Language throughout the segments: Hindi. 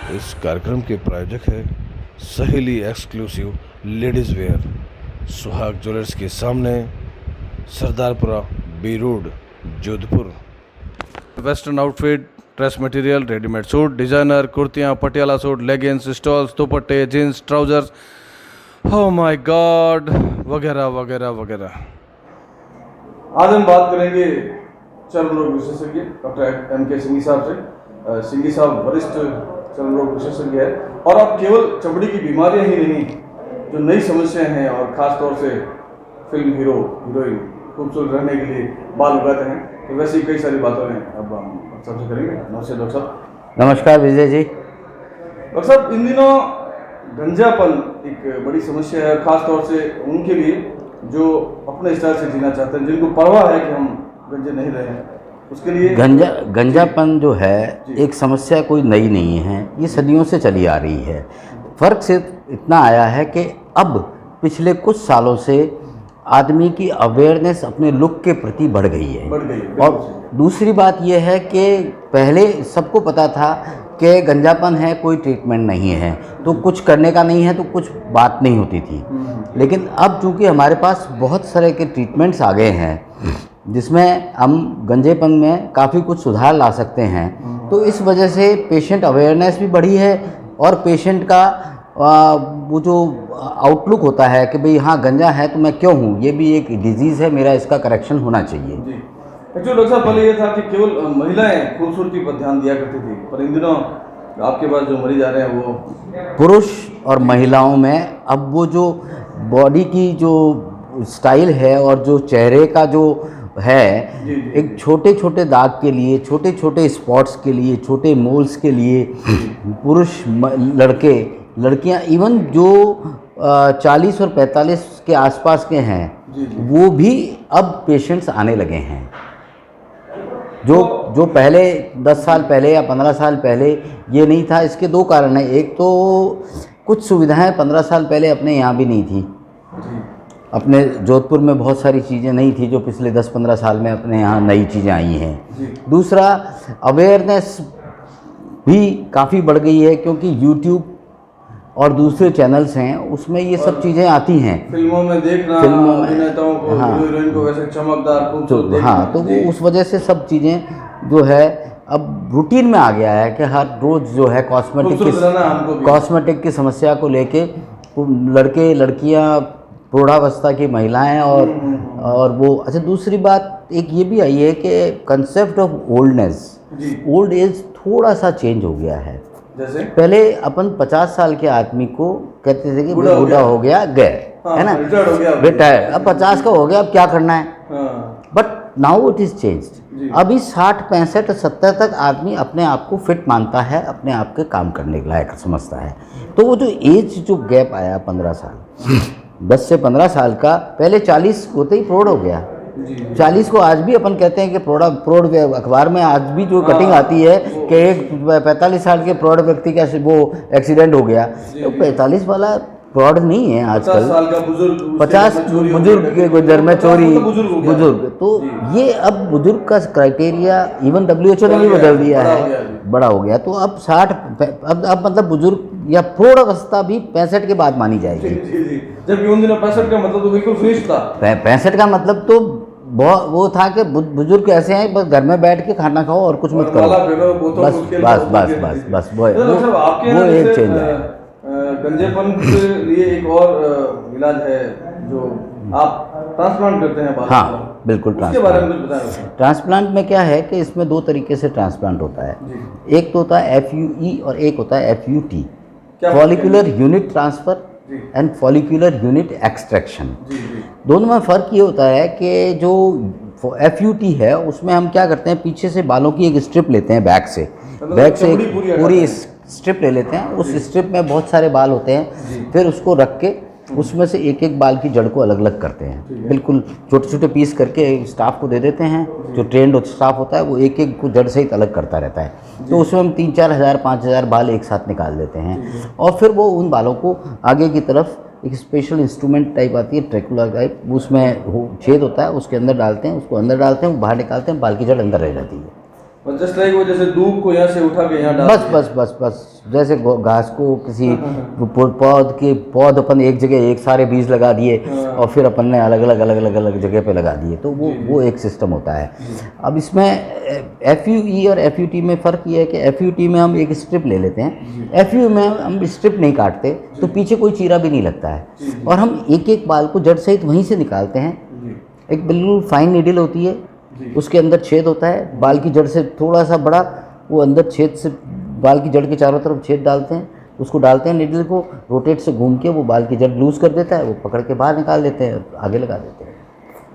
इस कार्यक्रम के प्रायोजक है Saheli exclusive ladies wear, Suhag jewellers के सामने, Sardarpura B road, Jodhpur. Western outfit, dress material, readymade suit, designer कुर्तियाँ, पटियाला सूट, लेगिंग्स, स्टॉल्स, दुपट्टे, jeans, trousers, oh my god, वगैरह वगैरह वगैरह। आज हम बात करेंगे चर्म रोग विशेषज्ञ डॉक्टर M.K. सिंघी साहब से। सिंघी साहब वरिष्ठ चर्म रोग विशेषज्ञ है और अब केवल चमड़ी की बीमारियां ही नहीं, जो नई समस्याएं हैं और ख़ास तौर से फिल्म हीरो हीरोइन खूबसूरत रहने के लिए बाल उगाते हैं, तो वैसी कई सारी बातों हैं अब हम सबसे करेंगे। नमस्ते डॉक्टर साहब। नमस्कार विजय जी। डॉक्टर साहब, इन दिनों गंजापन एक बड़ी समस्या है, खास तौर से उनके लिए जो अपने स्टाइल से जीना चाहते हैं, जिनको परवाह है कि हम गंजे नहीं रहे हैं, उसके लिए गंजापन जो है एक समस्या कोई नई नहीं है, ये सदियों से चली आ रही है। फ़र्क सिर्फ इतना आया है कि अब पिछले कुछ सालों से आदमी की अवेयरनेस अपने लुक के प्रति बढ़ गई है। और दूसरी बात यह है कि पहले सबको पता था कि गंजापन है, कोई ट्रीटमेंट नहीं है, तो कुछ करने का नहीं है, तो कुछ बात नहीं होती थी। लेकिन अब चूँकि हमारे पास बहुत सारे के ट्रीटमेंट्स आ गए हैं जिसमें हम गंजेपन में काफ़ी कुछ सुधार ला सकते हैं, तो इस वजह से पेशेंट अवेयरनेस भी बढ़ी है और पेशेंट का वो जो आउटलुक होता है कि भाई हाँ गंजा है तो मैं क्यों हूँ, ये भी एक डिजीज़ है, मेरा इसका करेक्शन होना चाहिए। एक्चुअली डॉक्टर साहब, पहले ये था कि केवल महिलाएं खूबसूरती पर ध्यान दिया करती थी, पर इन दिनों आपके पास जो मरीज आ रहे हैं वो पुरुष और महिलाओं में अब वो जो बॉडी की जो स्टाइल है और जो चेहरे का जो है, एक छोटे छोटे दाग के लिए, छोटे छोटे स्पॉट्स के लिए, छोटे मोल्स के लिए पुरुष, लड़के, लड़कियां, इवन जो 40 और 45 के आसपास के हैं वो भी अब पेशेंट्स आने लगे हैं। जो पहले 10 साल पहले या 15 साल पहले ये नहीं था। इसके दो कारण हैं। एक तो कुछ सुविधाएं 15 साल पहले अपने यहाँ भी नहीं थी, अपने जोधपुर में बहुत सारी चीज़ें नहीं थी जो पिछले 10-15 साल में अपने यहाँ नई चीज़ें आई हैं। दूसरा, अवेयरनेस भी काफ़ी बढ़ गई है क्योंकि यूट्यूब और दूसरे चैनल्स हैं, उसमें ये सब चीज़ें आती हैं। फिल्मों में देखना, फिल्मों में अभिनेताओं को, हीरोइन को वैसे चमकदार खूबसूरत, हाँ, तो वो उस वजह से सब चीज़ें जो है अब रूटीन में आ गया है कि हर रोज़ जो है कॉस्मेटिक की समस्या को लेके लड़के, लड़कियाँ, प्रौढ़ावस्था की महिलाएं और वो। अच्छा, दूसरी बात एक ये भी आई है कि कंसेप्ट ऑफ ओल्ड एज थोड़ा सा चेंज हो गया है। जैसे पहले अपन 50 साल के आदमी को कहते थे कि बूढ़ा हो गया, गए, है ना, रिटायर्ड, अब 50 का हो गया, अब क्या करना है। But now it is changed. अभी 60, 65, 70 तक आदमी अपने आप को फिट मानता है, अपने आप के काम करने के लायक समझता है। तो वो जो एज जो गैप आया 15 साल, 10 से 15 साल का, पहले 40 होते ही प्रौढ़ हो गया। 40 को आज भी अपन कहते हैं कि प्रौढ़ अखबार में आज भी जो कटिंग आती है कि एक 45 साल के प्रौढ़ व्यक्ति का वो एक्सीडेंट हो गया, तो 45 वाला प्रौढ़ नहीं है आजकल, 50 बुजुर्ग के घर में चोरी, बुजुर्ग। तो ये अब बुजुर्ग का क्राइटेरिया इवन WHO ने भी बदल दिया है, बड़ा हो गया। तो अब 60, अब मतलब बुजुर्ग या प्रौढ़ अवस्था भी 65 के बाद मानी जाएगी। जबकि उन दिनों 65 का मतलब तो बिल्कुल फिनिश था। 65 का मतलब तो बहुत वो था कि बुजुर्ग ऐसे हैं, बस घर में बैठ के खाना खाओ और कुछ मत करो, बस वो एक चेंज है। गंजेपन के लिए एक और इलाज है जो आप ट्रांसप्लांट करते हैं बाल। हाँ बिल्कुल, उसके बारे में कुछ बताएं। ट्रांसप्लांट में क्या है कि इसमें 2 तरीके से ट्रांसप्लांट होता है। एक तो होता है FUE और एक होता है FUT, follicular unit transfer and follicular unit extraction. दोनों में फ़र्क ये होता है कि जो FUT है उसमें हम क्या करते हैं, पीछे से बालों की एक स्ट्रिप लेते हैं, बैक से पूरी स्ट्रिप ले लेते हैं। उस स्ट्रिप में बहुत सारे बाल होते हैं, फिर उसको रख के उसमें से एक एक बाल की जड़ को अलग अलग करते हैं, बिल्कुल छोटे छोटे पीस करके स्टाफ को दे देते हैं। जो ट्रेंड स्टाफ होता है वो एक एक को जड़ सहित अलग करता रहता है। तो उसमें हम 3-4 हज़ार 5 हज़ार बाल एक साथ निकाल देते हैं और फिर वो उन बालों को आगे की तरफ एक स्पेशल इंस्ट्रूमेंट टाइप आती है, ट्रैकुला टाइप, उसमें छेद होता है, उसके अंदर डालते हैं, उसको अंदर डालते हैं, वो बाहर निकालते हैं, बाल की जड़ अंदर रह जाती है। और जस्ट लाइक वो जैसे दूब को यहाँ से उठा के यहाँ डाल बस जैसे घास को किसी पौध अपन एक जगह एक सारे बीज लगा दिए और फिर अपन ने अलग अलग जगह पे लगा दिए, तो वो एक सिस्टम होता है। अब इसमें FUE और FUT में फ़र्क ये है कि FUT में हम एक स्ट्रिप ले लेते हैं, FUE में हम स्ट्रिप नहीं काटते, तो पीछे कोई चीरा भी नहीं लगता है, और हम एक एक बाल को जड़ सहित वहीं से निकालते हैं। एक बिल्कुल फाइन नीडल होती है, उसके अंदर छेद होता है, बाल की जड़ से थोड़ा सा बड़ा, वो अंदर छेद से बाल की जड़ के चारों तरफ छेद डालते हैं, उसको डालते हैं नीडल को, रोटेट से घूम के वो बाल की जड़ लूज़ कर देता है, वो पकड़ के बाहर निकाल देते हैं, आगे लगा देते हैं,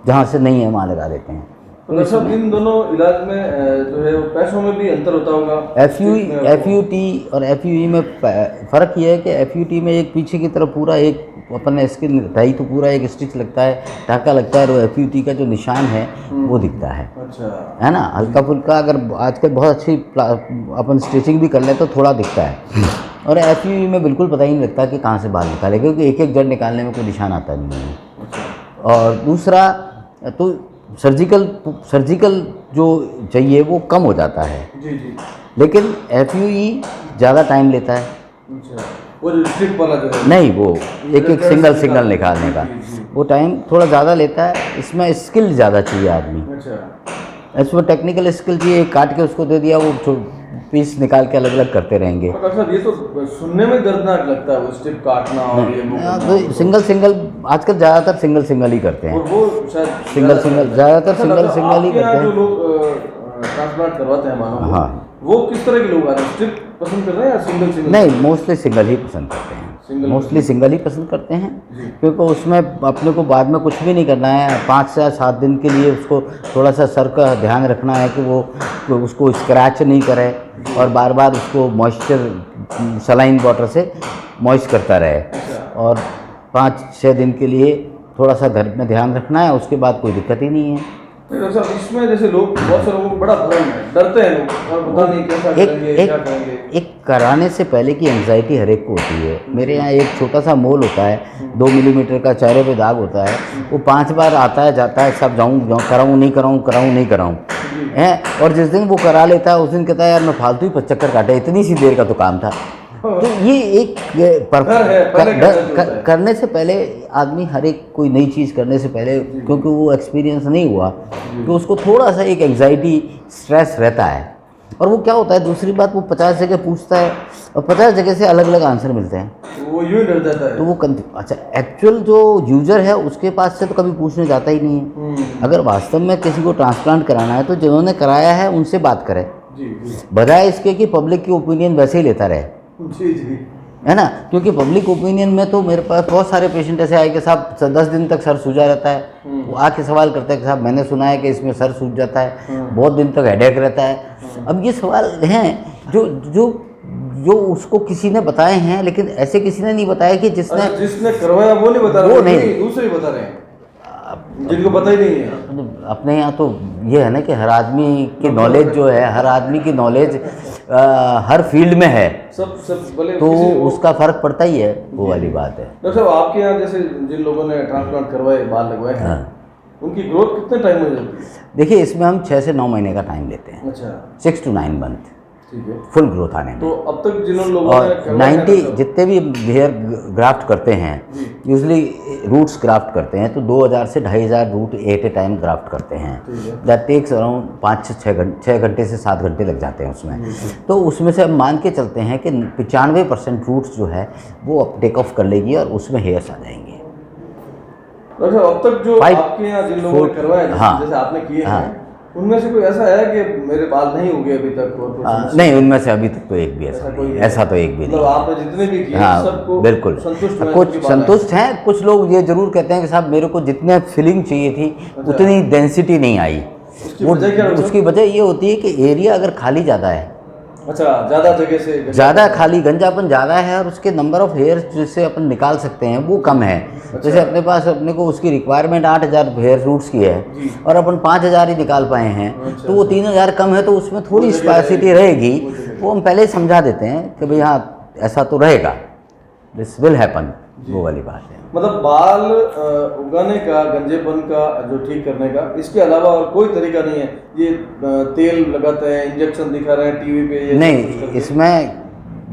जहाँ से नहीं है वहाँ लगा देते हैं। तो सब इन दोनों इलाज में जो है वो पैसों में भी अंतर होता होगा? FUT और FUE में फ़र्क ये है कि FUT में एक पीछे की तरफ पूरा एक अपन ने स्किन हटाई तो पूरा एक स्टिच लगता है, टाका लगता है, और FUT का जो निशान है वो दिखता है। अच्छा, है ना, हल्का फुल्का अगर आजकल बहुत अच्छी अपन स्टिचिंग भी कर लें तो थोड़ा दिखता है, और FUE में बिल्कुल पता ही नहीं लगता कि कहाँ से बाल निकाले, क्योंकि एक एक जड़ निकालने में कोई निशान आता नहीं है। और दूसरा तो सर्जिकल जो चाहिए वो कम हो जाता है, लेकिन FUE ज़्यादा टाइम लेता है। अच्छा, वो जो स्ट्रिप वाला जो है नहीं, वो एक सिंगल निकालने का वो टाइम थोड़ा ज़्यादा लेता है। इसमें स्किल ज़्यादा चाहिए आदमी। अच्छा, इसमें टेक्निकल स्किल चाहिए, काट के उसको दे दिया, वो पीस निकाल के अलग अलग करते रहेंगे। ये तो सुनने में दर्दनाक लगता है, वो स्ट्रिप काटना और ये तो सिंगल आजकल ज़्यादातर सिंगल ही करते हैं, और वो शायद ज़्यादातर सिंगल ही करते हैं। जो लोग ट्रांसप्लांट करवाते हैं मानो, हाँ, वो किस तरह के लोग आते हैं? स्ट्रिप पसंद कर रहे हैं या सिंगल? नहीं, मोस्टली सिंगल ही पसंद करते हैं, क्योंकि उसमें अपने को बाद में कुछ भी नहीं करना है। 5 से 7 दिन के लिए उसको थोड़ा सा सर का ध्यान रखना है कि वो उसको स्क्रैच नहीं करे, और बार बार उसको मॉइस्चर सलाइन वाटर से मॉइस्ट करता रहे, और 5-6 दिन के लिए थोड़ा सा घर में ध्यान रखना है, उसके बाद कोई दिक्कत ही नहीं है। इसमें जैसे लोग, बहुत से लोगों को बड़ा भ्रम है, डरते हैं लोग, और पता नहीं कैसा करेंगे, क्या करेंगे। एक कराने से पहले की एंग्जाइटी हर एक को होती है। मेरे यहाँ एक छोटा सा मोल होता है, 2 मिलीमीटर का चेहरे पे दाग होता है, वो 5 बार आता है जाता है, सब जाऊँ कराऊँ नहीं कराऊँ है, और जिस दिन वो करा लेता है उस दिन कहता है यार मैं फालतू ही 5 चक्कर काटे, इतनी सी देर का तो काम था। तो ये एक करने से पहले आदमी हर एक कोई नई चीज़ करने से पहले, क्योंकि वो एक्सपीरियंस नहीं हुआ, तो उसको थोड़ा सा एक एंग्जाइटी स्ट्रेस रहता है। और वो क्या होता है, दूसरी बात, वो 50 जगह पूछता है और 50 जगह से अलग अलग आंसर मिलते हैं, वो यूँ डर जाता है। तो वो अच्छा, एक्चुअल जो यूज़र है उसके पास से तो कभी पूछने जाता ही नहीं है। अगर वास्तव में किसी को ट्रांसप्लांट कराना है तो जिन्होंने कराया है उनसे बात करें, बजाय इसके कि पब्लिक की ओपिनियन वैसे ही लेता रहे। जी, है ना, क्योंकि पब्लिक ओपिनियन में तो मेरे पास बहुत सारे पेशेंट ऐसे आए कि साहब 10 दिन तक सर सूजा रहता है, वो आके सवाल करते हैं कि साहब मैंने सुना है कि इसमें सर सूज जाता है, बहुत दिन तक हेडेक रहता है। अब ये सवाल हैं जो उसको किसी ने बताए हैं, लेकिन ऐसे किसी ने नहीं बताया कि जिसने करवाया वो नहीं बता रहा, वो नहीं, दूसरे ही बता रहे हैं जिनको पता ही नहीं है। अपने यहाँ तो ये है ना कि हर आदमी की नॉलेज जो है, हर आदमी की नॉलेज हर फील्ड में है, सब तो उसका फ़र्क पड़ता ही है, वो वाली बात है। डॉक्टर साहब, आपके यहाँ जैसे जिन लोगों ने ट्रांसप्लांट करवाए, बाल लगवाए हैं, उनकी ग्रोथ कितने टाइम में होती है? देखिए, इसमें हम 6 से 9 महीने का टाइम लेते हैं। अच्छा, 6 to 9 मंथ ठीक है, फुल ग्रोथ आने में। तो अब तक जिन लोगों और ने 90 जितने भी हेयर ग्राफ्ट करते हैं, यूजली रूट्स ग्राफ्ट करते हैं, तो 2000 से 2500 root at a time graft करते हैं। दैट टेक्स अराउंड 5 से 6 घंटे से 7 घंटे लग जाते हैं उसमें। तो उसमें से हम मान के चलते हैं कि 95% रूट्स जो है वो अब टेक ऑफ कर लेगी और उसमें हेयर्स आ जाएंगे। अब तक जो आपके यहाँ जिन लोगों ने करवाया, जैसे आपने किए हैं, उनमें से कोई ऐसा है कि मेरे बाल नहीं हो गए अभी तक? और नहीं, उनमें से अभी तक तो एक भी ऐसा तो एक भी नहीं। आपने जितने भी किए, सबको बिल्कुल कुछ संतुष्ट हैं। कुछ लोग ये जरूर कहते हैं कि साहब मेरे को जितने फिलिंग चाहिए थी उतनी डेंसिटी नहीं आई। उसकी वजह ये होती है कि एरिया अगर खाली ज़्यादा है, अच्छा, ज़्यादा जगह से ज़्यादा खाली गंजापन ज़्यादा है, और उसके नंबर ऑफ हेयर्स जिससे अपन निकाल सकते हैं वो कम है। जैसे अपने पास अपने को उसकी रिक्वायरमेंट 8000 हेयर रूट्स की है और अपन 5000 ही निकाल पाए हैं, तो वो 3000 कम है, तो उसमें थोड़ी स्पाइसिटी रहेगी। वो हम पहले ही समझा देते हैं कि भाई हाँ ऐसा तो रहेगा, दिस विल हैपन, वो वाली बात है। मतलब बाल उगाने का, गंजेपन का जो ठीक करने का, इसके अलावा और कोई तरीका नहीं है? ये तेल लगाते हैं, इंजेक्शन दिखा रहे हैं टीवी पे, ये नहीं, इसमें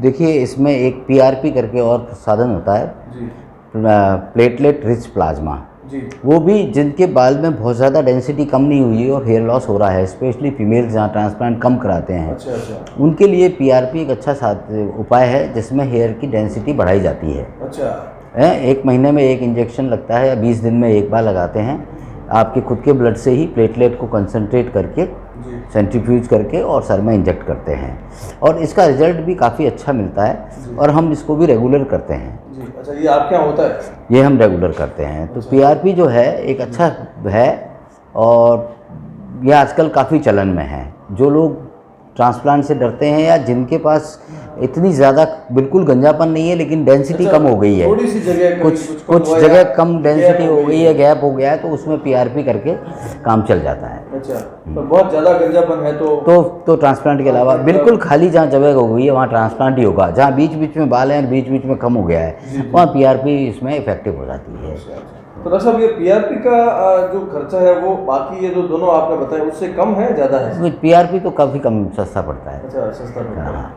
देखिए, इसमें एक PRP करके और साधन होता है जी प्लेटलेट रिच प्लाज्मा। जी वो भी जिनके बाल में बहुत ज़्यादा डेंसिटी कम नहीं हुई है और हेयर लॉस हो रहा है, स्पेशली फीमेल्स जहाँ ट्रांसप्लांट कम कराते हैं, अच्छा अच्छा उनके लिए PRP एक अच्छा उपाय है जिसमें हेयर की डेंसिटी बढ़ाई जाती है। अच्छा 1 महीने में 1 इंजेक्शन लगता है या 20 दिन में 1 बार लगाते हैं। आपके खुद के ब्लड से ही प्लेटलेट को कंसंट्रेट करके जी सेंट्रीफ्यूज करके और सर में इंजेक्ट करते हैं, और इसका रिजल्ट भी काफ़ी अच्छा मिलता है और हम इसको भी रेगुलर करते हैं जी। अच्छा, ये आपके यहाँ होता है? ये हम रेगुलर करते हैं। तो PRP जो है एक अच्छा है और ये आजकल काफ़ी चलन में है। जो लोग ट्रांसप्लांट से डरते हैं या जिनके पास इतनी ज़्यादा बिल्कुल गंजापन नहीं है लेकिन डेंसिटी कम हो गई है, थोड़ी सी जगह कुछ जगह कम डेंसिटी हो गई है, गैप हो गया है, तो उसमें PRP करके काम चल जाता है। अच्छा, तो बहुत ज़्यादा गंजापन है तो ट्रांसप्लांट के अलावा बिल्कुल खाली जहाँ जगह हो गई है वहाँ ट्रांसप्लांट ही होगा। जहाँ बीच बीच में बाल हैं और बीच बीच में कम हो गया है वहाँ PRP इसमें इफेक्टिव हो जाती है। तो डॉक्टर साहब, ये PRP का जो खर्चा है वो बाकी ये जो दोनों आपने बताया उससे कम है, ज़्यादा है? PRP तो काफ़ी कम सस्ता पड़ता है। अच्छा, सस्ता पड़ता है। हाँ,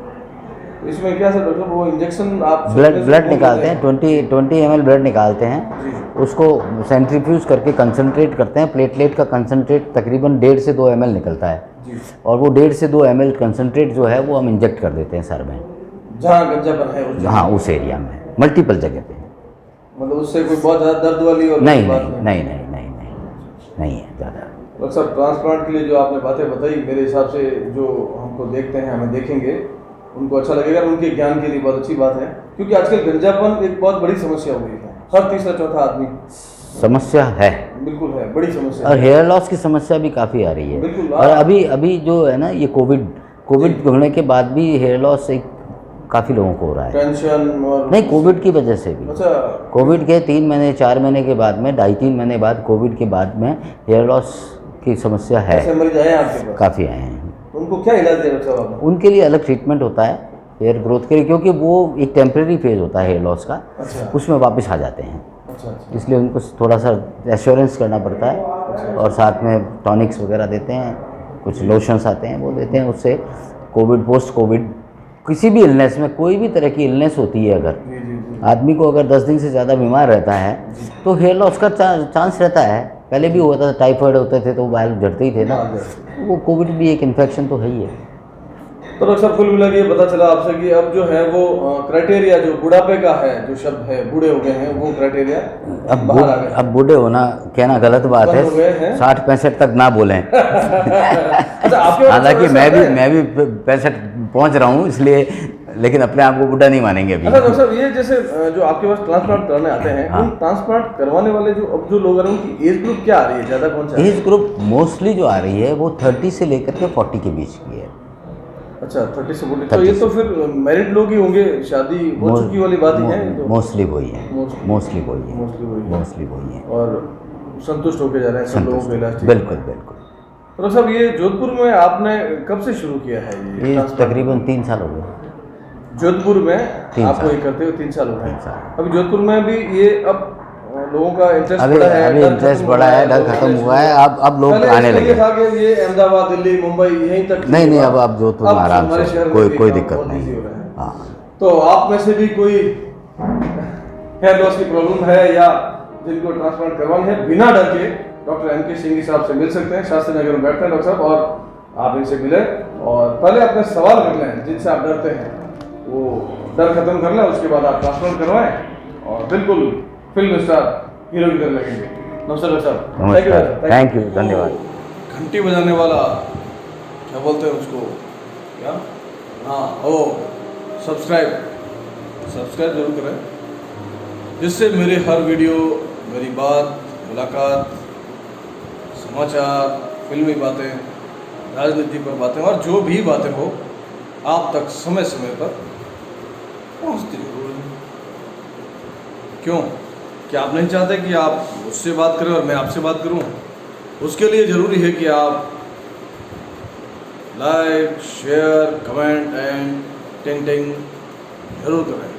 तो इसमें क्या सर डॉक्टर, वो इंजेक्शन आप ब्लड निकालते हैं, 20 ml ब्लड निकालते हैं, जी उसको सेंट्रीफ्यूज करके कंसंट्रेट करते हैं। प्लेटलेट का कंसंट्रेट तकरीबन 1.5 से 2 ml निकलता है जी, और वो 1.5 से 2 ml कंसंट्रेट जो है वो हम इंजेक्ट कर देते हैं सर में, जहाँ गंजापन है उस हाँ उस एरिया में, मल्टीपल जगह पे। मतलब उससे कोई बहुत ज़्यादा दर्द वाली और नहीं बात नहीं नहीं नहीं नहीं नहीं नहीं है ज़्यादा। डॉक्टर साहब, ट्रांसप्लांट के लिए जो आपने बातें बताई, मेरे हिसाब से जो हमको देखते हैं, हमें देखेंगे, उनको अच्छा लगेगा और उनके ज्ञान के लिए बहुत अच्छी बात है, क्योंकि आजकल गंजापन एक बहुत बड़ी समस्या हो गई है। हर तीसरा चौथा आदमी समस्या है, बिल्कुल है, बड़ी समस्या और है। हेयर लॉस की समस्या भी काफ़ी आ रही है। बिल्कुल, और अभी जो है ना, ये कोविड होने के बाद भी हेयर लॉस एक काफ़ी लोगों को हो रहा है। टेंशन और नहीं, कोविड की वजह से भी। अच्छा, कोविड के 3 महीने 4 महीने के बाद में, 2.5-3 महीने बाद कोविड के बाद में हेयर लॉस की समस्या है, ऐसे मरीज आए हैं आपके पास? काफ़ी आए हैं। तो उनको क्या इलाज दिया डॉक्टर साहब आपने? उनके लिए अलग ट्रीटमेंट होता है हेयर ग्रोथ के लिए, क्योंकि वो एक टेम्प्रेरी फेज होता है हेयर लॉस का, अच्छा उसमें वापस आ जाते हैं। अच्छा अच्छा इसलिए उनको थोड़ा सा एश्योरेंस करना पड़ता है और साथ में टॉनिक्स वगैरह देते हैं, कुछ लोशंस आते हैं वो देते हैं। उससे कोविड, पोस्ट कोविड, किसी भी इलनेस में, कोई भी तरह की इलनेस होती है, अगर जी जी जी आदमी को अगर 10 दिन से ज़्यादा बीमार रहता है तो हेयर लॉस का चांस रहता है। पहले भी हुआ था, टाइफाइड होते थे तो बाल झड़ते ही थे ना, वो कोविड भी एक इन्फेक्शन तो है ही है। तो डॉक्टर साहब, कुल मिला के ये पता चला आपसे कि अब जो है वो क्राइटेरिया जो बुढ़ापे का है, जो शब्द है बूढ़े हो गए हैं, वो क्राइटेरिया बाहर आ गए। अब बूढ़े होना कहना गलत बात है, बंद हो गए हैं। 60-65 तक ना बोलें। अच्छा, आपके हालांकि मैं भी 65 पहुंच रहा हूँ इसलिए, लेकिन अपने आप को बूढ़ा नहीं मानेंगे अभी। अच्छा डॉक्टर साहब, ये जैसे जो आपके पास ट्रांसप्लांट कराने आते हैं, हाँ। उन ट्रांसप्लांट करवाने वाले जो लोग आ रहे हैं, उनकी एज ग्रुप क्या आ रही है, ज़्यादा कौन सा है? एज ग्रुप मोस्टली जो आ रही है वो 30 से लेकर के 40 के बीच की है। अच्छा, 30 से 40। तो ये तो फिर मैरिड लोग ही होंगे, शादी हो चुकी वाली बात ही है ये तो। मोस्टली वही है, Mostly- मोस्टली वही है, मोस्टली वही है। मोस्टली वही है। और संतुष्ट होके जा रहे हैं सब लोगों के इलाज। बिल्कुल बिल्कुल। तो साहब, ये जोधपुर में आपने कब से शुरू किया है ये ये ट्रांसप्लांट? तकरीबन 3 साल हो गए। जोधपुर में 3 आपको साल। ये करते हुए 3 साल हो गए। 3 साल। अभी जोधपुर में भी ये अब लोगों का इंटरेस्ट अभी बढ़ा है, अभी डर इंटरेस्ट खत्म बढ़ा हुआ है, डर लोग खत्म आने हुआ है, शुरू अब लोग पहले आने इसके लिए लगे। था कि ये अहमदाबाद, दिल्ली, मुंबई यहीं तक नहीं नहीं, अब जोधपुर में आराम हमारे से शहर में कोई भी कोई काम दिक्कत बहुत easy नहीं हो रहा है। है। हाँ, तो आप में से भी कोई हेयर लॉस की प्रॉब्लम है या जिनको ट्रांसप्लांट करवानी है, बिना डर के डॉक्टर एम के सिंह साहब से मिल सकते हैं। शास्त्री नगर में बैठते हैं डॉक्टर साहब, और आप इनसे मिले और पहले अपने सवाल कर लें जिनसे आप डरते हैं, वो डर खत्म कर लें, उसके बाद आप ट्रांसप्लांट करवाएं और बिल्कुल फिल्म स्टार हीरो की तरह लगेंगे। नमस्कार डॉक्टर साहब। नमस्कार, थैंक यू, धन्यवाद। घंटी बजाने वाला क्या बोलते हैं उसको, क्या, हाँ, ओ सब्सक्राइब जरूर करें, जिससे मेरे हर वीडियो, मेरी बात, मुलाकात, समाचार, फिल्मी बातें, राजनीति पर बातें और जो भी बातें हो, आप तक समय समय पर पहुंचती जरूर है। क्यों? क्या आप नहीं चाहते कि आप मुझसे बात करें और मैं आपसे बात करूं? उसके लिए ज़रूरी है कि आप लाइक, शेयर, कमेंट एंड टिंग टिंग जरूर करें।